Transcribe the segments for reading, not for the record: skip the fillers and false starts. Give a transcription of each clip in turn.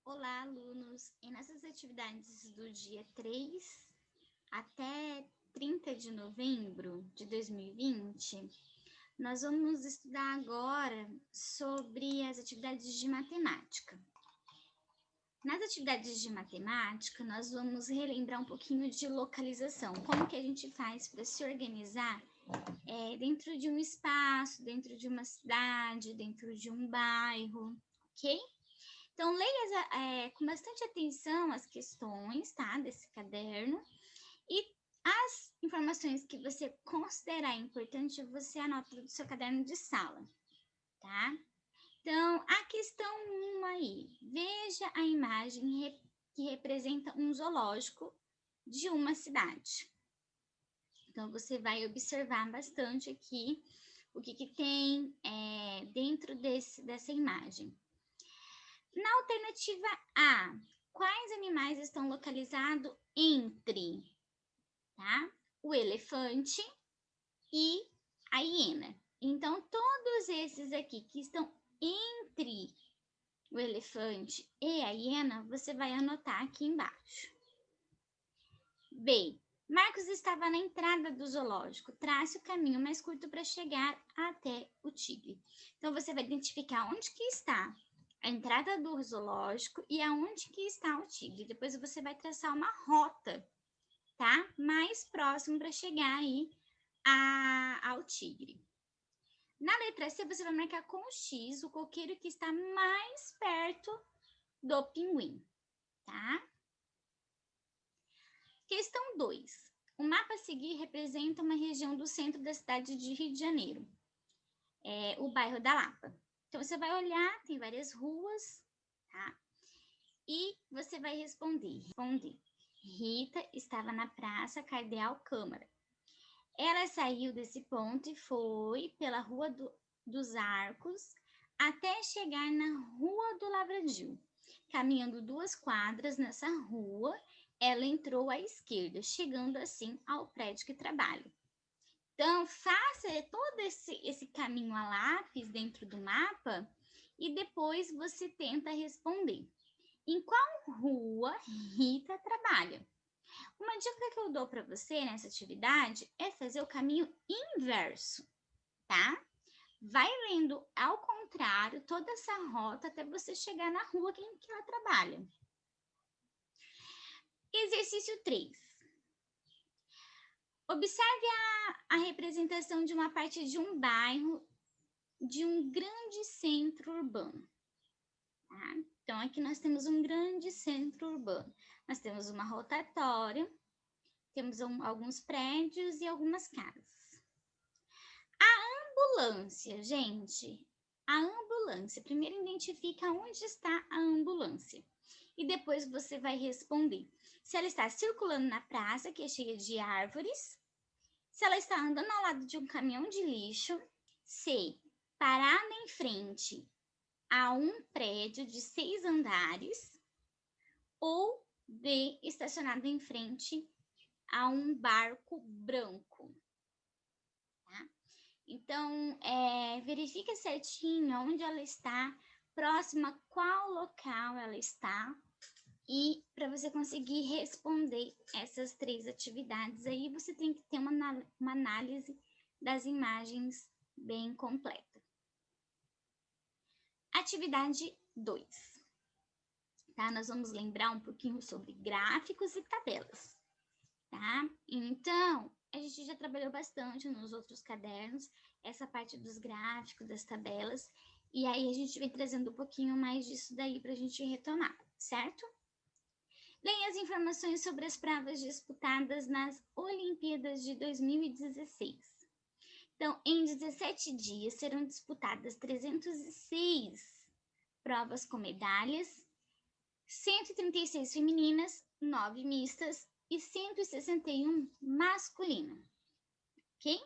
Olá, alunos! E nessas atividades do dia 3 até 30 de novembro de 2020, nós vamos estudar agora sobre as atividades de matemática. Nas atividades de matemática, nós vamos relembrar um pouquinho de localização, como que a gente faz para se organizar dentro de um espaço, dentro de uma cidade, dentro de um bairro, ok? Então, leia com bastante atenção as questões, tá, desse caderno, e as informações que você considerar importante, você anota do seu caderno de sala, tá? Então, a questão 1 aí, veja a imagem que representa um zoológico de uma cidade. Então, você vai observar bastante aqui o que tem dentro dessa imagem. Na alternativa A, quais animais estão localizados entre, tá? O elefante e a hiena. Então, todos esses aqui que estão entre o elefante e a hiena, você vai anotar aqui embaixo. B. Marcos estava na entrada do zoológico. Trace o caminho mais curto para chegar até o tigre. Então, você vai identificar onde que está a entrada do zoológico e aonde que está o tigre. Depois você vai traçar uma rota, tá? Mais próximo para chegar aí ao tigre. Na letra C, você vai marcar com o X o coqueiro que está mais perto do pinguim, tá? Questão 2. O mapa a seguir representa uma região do centro da cidade de Rio de Janeiro, o bairro da Lapa. Então, você vai olhar, tem várias ruas, tá? E você vai responder. Rita estava na Praça Cardeal Câmara. Ela saiu desse ponto e foi pela Rua dos Arcos até chegar na Rua do Lavradio. Caminhando 2 quadras nessa rua, ela entrou à esquerda, chegando assim ao prédio que trabalha. Então, faça todo esse caminho a lápis dentro do mapa e depois você tenta responder. Em qual rua Rita trabalha? Uma dica que eu dou para você nessa atividade é fazer o caminho inverso, tá? Vai lendo ao contrário toda essa rota até você chegar na rua em que ela trabalha. Exercício 3. Observe a representação de uma parte de um bairro de um grande centro urbano. Tá? Então, aqui nós temos um grande centro urbano. Nós temos uma rotatória, temos alguns prédios e algumas casas. A ambulância, gente. A ambulância. Primeiro identifica onde está a ambulância. E depois você vai responder se ela está circulando na praça, que é cheia de árvores, se ela está andando ao lado de um caminhão de lixo, C, parada em frente a um prédio de 6 andares, ou D, estacionada em frente a um barco branco. Tá? Então, verifica certinho onde ela está, próxima a qual local ela está, e para você conseguir responder essas 3 atividades aí, você tem que ter uma análise das imagens bem completa. Atividade 2. Tá? Nós vamos lembrar um pouquinho sobre gráficos e tabelas, tá? Então, a gente já trabalhou bastante nos outros cadernos, essa parte dos gráficos, das tabelas, e aí a gente vem trazendo um pouquinho mais disso daí para a gente retomar, certo? Leia as informações sobre as provas disputadas nas Olimpíadas de 2016. Então, em 17 dias serão disputadas 306 provas com medalhas, 136 femininas, 9 mistas e 161 masculina. Ok?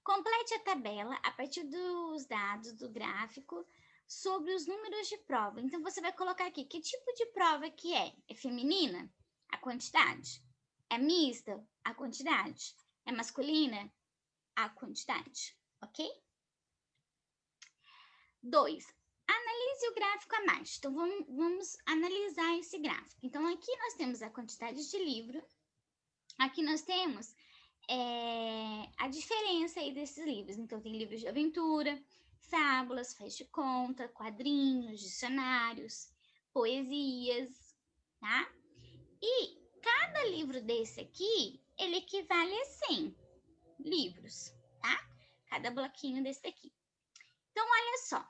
Complete a tabela a partir dos dados do gráfico sobre os números de prova. Então, você vai colocar aqui que tipo de prova que é. É feminina? A quantidade. É mista? A quantidade. É masculina? A quantidade. Ok? 2. Analise o gráfico abaixo. Então, vamos analisar esse gráfico. Então, aqui nós temos a quantidade de livro. Aqui nós temos a diferença aí desses livros. Então, tem livros de aventura, fábulas, faz de conta, quadrinhos, dicionários, poesias, tá? E cada livro desse aqui, ele equivale a 100 livros, tá? Cada bloquinho desse aqui. Então, olha só.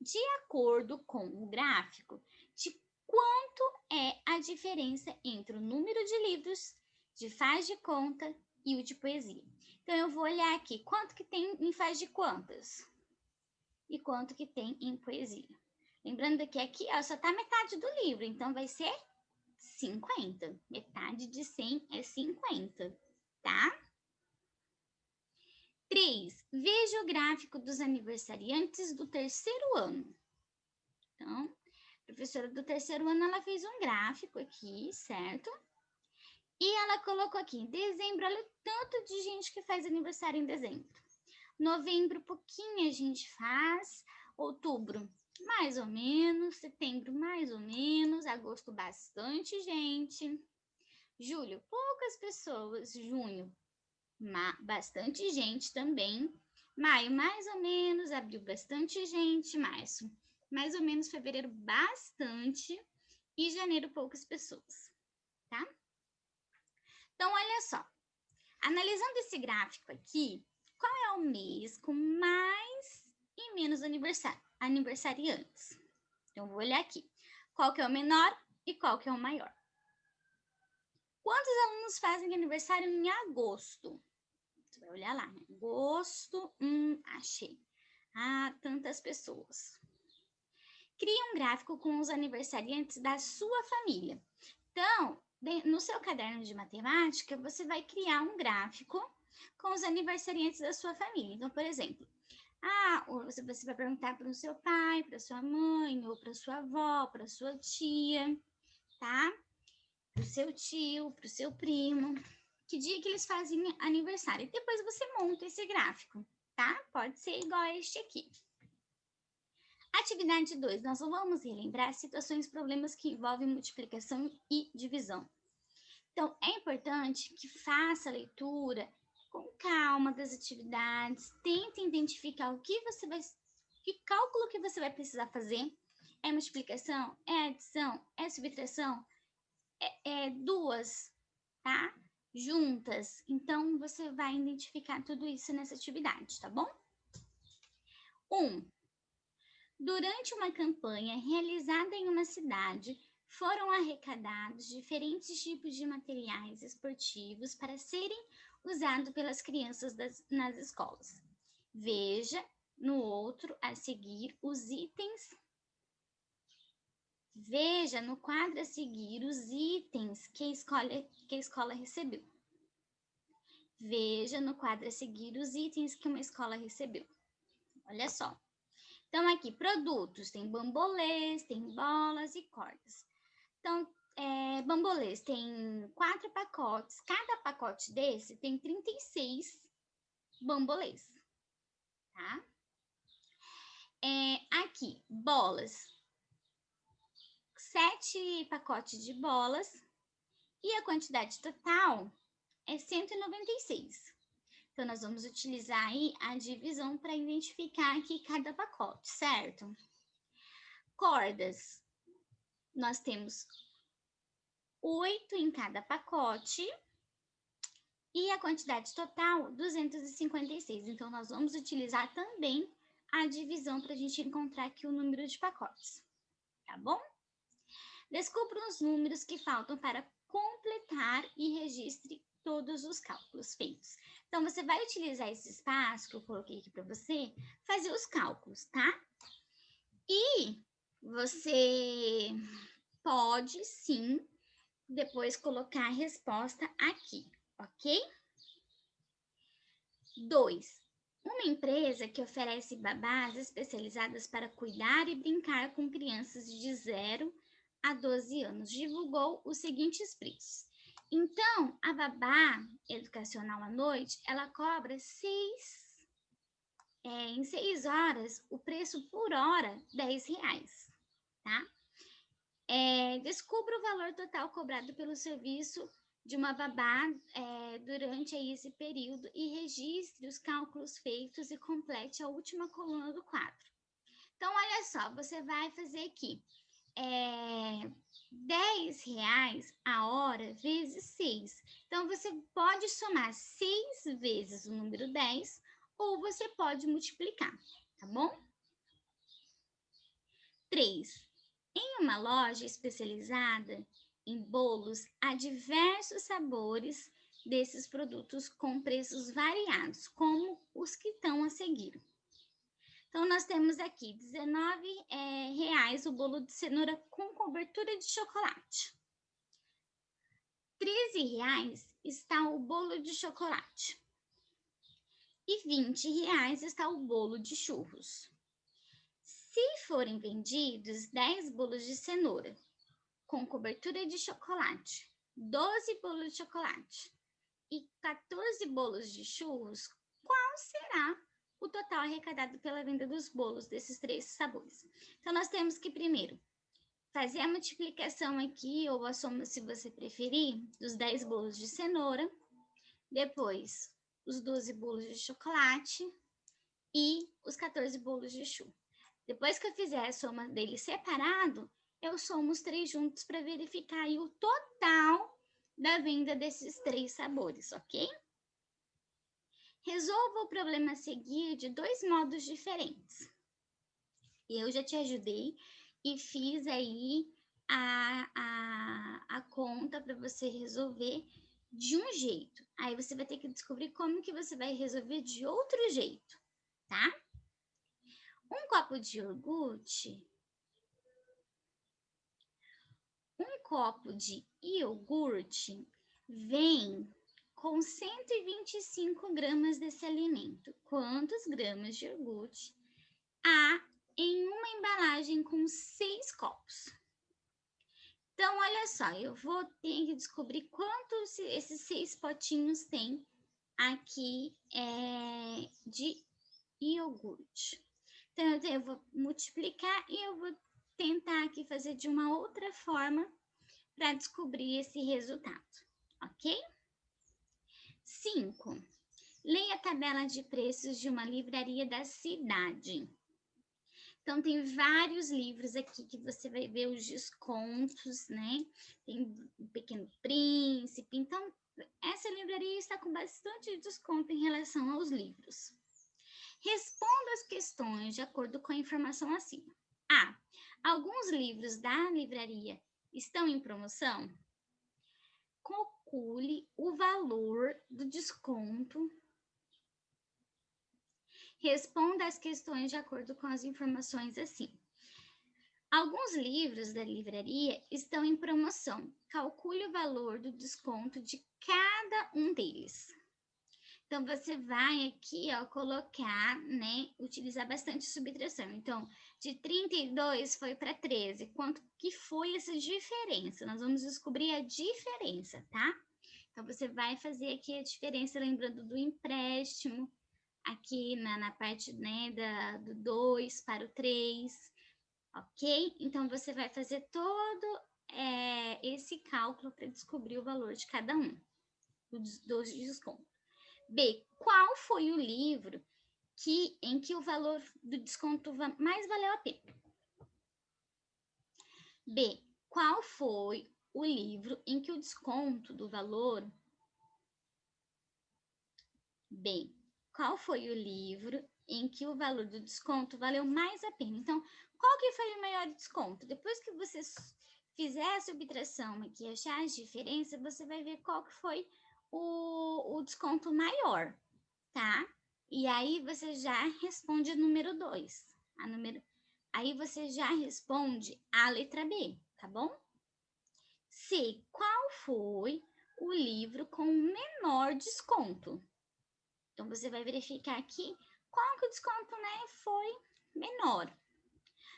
De acordo com o gráfico, de quanto é a diferença entre o número de livros de faz de conta e o de poesia. Então, eu vou olhar aqui quanto que tem em faz de contas e quanto que tem em poesia. Lembrando que aqui ó, só tá metade do livro, então vai ser 50. Metade de 100 é 50, tá? 3. Veja o gráfico dos aniversariantes do terceiro ano. Então, a professora do terceiro ano, ela fez um gráfico aqui, certo? E ela colocou aqui, em dezembro, olha o tanto de gente que faz aniversário em dezembro. Novembro, pouquinha gente faz. Outubro, mais ou menos. Setembro, mais ou menos. Agosto, bastante gente. Julho, poucas pessoas. Junho, bastante gente também. Maio, mais ou menos. Abril, bastante gente. Março, mais ou menos. Fevereiro, bastante. E janeiro, poucas pessoas, tá? Então, olha só. Analisando esse gráfico aqui, qual é o mês com mais e menos aniversariantes? Então, vou olhar aqui. Qual que é o menor e qual que é o maior? Quantos alunos fazem aniversário em agosto? Você vai olhar lá, né? Agosto, achei. Ah, tantas pessoas. Crie um gráfico com os aniversariantes da sua família. Então, no seu caderno de matemática, você vai criar um gráfico com os aniversariantes da sua família. Então, por exemplo, você vai perguntar para o seu pai, para sua mãe, ou para sua avó, para sua tia, tá? Para o seu tio, para o seu primo, que dia que eles fazem aniversário. E depois você monta esse gráfico, tá? Pode ser igual a este aqui. Atividade 2, nós vamos relembrar situações e problemas que envolvem multiplicação e divisão. Então, é importante que faça a leitura com calma das atividades, tente identificar que cálculo que você vai precisar fazer. É multiplicação? É adição? É subtração? É duas, tá? Juntas. Então, você vai identificar tudo isso nessa atividade, tá bom? 1. Durante uma campanha realizada em uma cidade, foram arrecadados diferentes tipos de materiais esportivos para serem usados pelas crianças nas escolas. Veja no outro a seguir os itens. Veja no quadro a seguir os itens que a escola recebeu. Veja no quadro a seguir os itens que uma escola recebeu. Olha só. Então, aqui, produtos, tem bambolês, tem bolas e cordas. Então, bambolês tem 4 pacotes. Cada pacote desse tem 36 bambolês, tá? Aqui, bolas. 7 pacotes de bolas. E a quantidade total é 196. Então, nós vamos utilizar aí a divisão para identificar aqui cada pacote, certo? Cordas. Nós temos 8 em cada pacote e a quantidade total 256. Então, nós vamos utilizar também a divisão para a gente encontrar aqui o número de pacotes, tá bom? Descubra os números que faltam para completar e registre todos os cálculos feitos. Então, você vai utilizar esse espaço que eu coloquei aqui para você, fazer os cálculos, tá? E você pode, sim, depois colocar a resposta aqui, ok? 2. Uma empresa que oferece babás especializadas para cuidar e brincar com crianças de 0 a 12 anos divulgou os seguintes preços. Então, a babá educacional à noite, ela cobra 6 em 6 horas, o preço por hora, R$ 10, tá? Descubra o valor total cobrado pelo serviço de uma babá durante aí esse período e registre os cálculos feitos e complete a última coluna do quadro. Então, olha só, você vai fazer aqui R$ 10 a hora vezes 6. Então, você pode somar 6 vezes o número 10 ou você pode multiplicar, tá bom? 3. Em uma loja especializada em bolos, há diversos sabores desses produtos com preços variados, como os que estão a seguir. Então, nós temos aqui R$ 19 o bolo de cenoura com cobertura de chocolate. R$ 13 está o bolo de chocolate. E R$ 20 está o bolo de churros. Se forem vendidos 10 bolos de cenoura com cobertura de chocolate, 12 bolos de chocolate e 14 bolos de churros, qual será o total arrecadado pela venda dos bolos desses 3 sabores? Então, nós temos que primeiro fazer a multiplicação aqui, ou a soma, se você preferir, dos 10 bolos de cenoura, depois os 12 bolos de chocolate e os 14 bolos de churro. Depois que eu fizer a soma deles separado, eu somo os 3 juntos para verificar aí o total da venda desses 3 sabores, ok? Resolva o problema a seguir de 2 modos diferentes. Eu já te ajudei e fiz aí a conta para você resolver de um jeito. Aí você vai ter que descobrir como que você vai resolver de outro jeito, tá? Um copo de iogurte vem com 125 gramas desse alimento. Quantos gramas de iogurte há em uma embalagem com 6 copos? Então, olha só, eu vou ter que descobrir quantos esses 6 potinhos tem aqui de iogurte. Então, eu vou multiplicar e eu vou tentar aqui fazer de uma outra forma para descobrir esse resultado, ok? 5. Leia a tabela de preços de uma livraria da cidade. Então, tem vários livros aqui que você vai ver os descontos, né? Tem o Pequeno Príncipe. Então, essa livraria está com bastante desconto em relação aos livros. Responda as questões de acordo com a informação acima. A. Alguns livros da livraria estão em promoção? Calcule o valor do desconto. Responda as questões de acordo com as informações acima. Alguns livros da livraria estão em promoção. Calcule o valor do desconto de cada um deles. Então, você vai aqui, ó, colocar, né, utilizar bastante subtração. Então, de 32 foi para 13. Quanto que foi essa diferença? Nós vamos descobrir a diferença, tá? Então, você vai fazer aqui a diferença, lembrando do empréstimo, aqui na parte, né, do 2 para o 3, ok? Então, você vai fazer todo esse cálculo para descobrir o valor de cada um dos descontos. B. Qual foi o livro em que o valor do desconto mais valeu a pena? B. Qual foi o livro em que o desconto do valor... B. Qual foi o livro em que o valor do desconto valeu mais a pena? Então, qual que foi o maior desconto? Depois que você fizer a subtração aqui e achar as diferenças, você vai ver qual que foi o desconto maior, tá? E aí você já responde o número 2. Aí você já responde a letra B, tá bom? C. Qual foi o livro com o menor desconto? Então, você vai verificar aqui qual que o desconto, né, foi menor.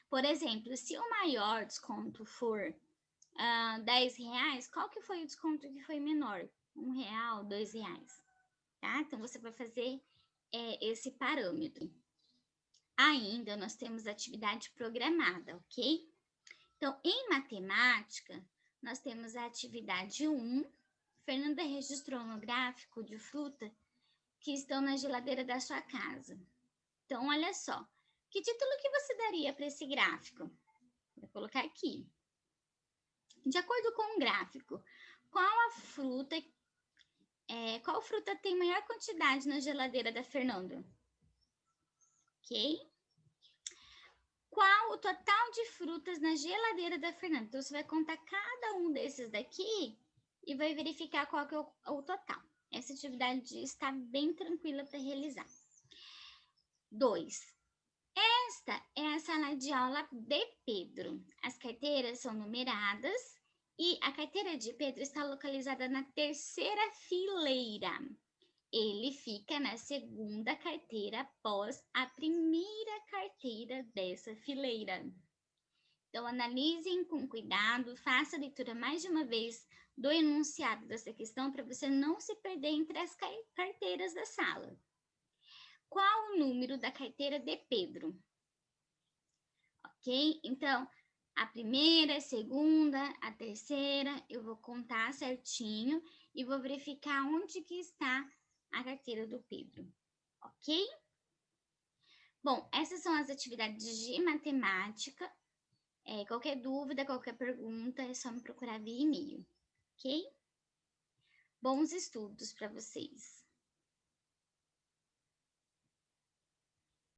Por exemplo, se o maior desconto for R$ 10, qual que foi o desconto que foi menor? R$ 1, R$ 2, tá? Então, você vai fazer esse parâmetro. Ainda nós temos atividade programada, ok? Então, em matemática, nós temos a atividade 1. Fernanda registrou no gráfico de fruta que estão na geladeira da sua casa. Então, olha só. Que título que você daria para esse gráfico? Vou colocar aqui. De acordo com o gráfico, qual fruta tem maior quantidade na geladeira da Fernanda? Ok? Qual o total de frutas na geladeira da Fernanda? Então, você vai contar cada um desses daqui e vai verificar qual que é o total. Essa atividade está bem tranquila para realizar. 2. Esta é a sala de aula de Pedro. As carteiras são numeradas e a carteira de Pedro está localizada na terceira fileira. Ele fica na segunda carteira após a primeira carteira dessa fileira. Então, analisem com cuidado, faça a leitura mais de uma vez do enunciado dessa questão para você não se perder entre as carteiras da sala. Qual o número da carteira de Pedro? Ok? Então, a primeira, a segunda, a terceira, eu vou contar certinho e vou verificar onde que está a carteira do Pedro, ok? Bom, essas são as atividades de matemática. Qualquer dúvida, qualquer pergunta, é só me procurar via e-mail, ok? Bons estudos para vocês!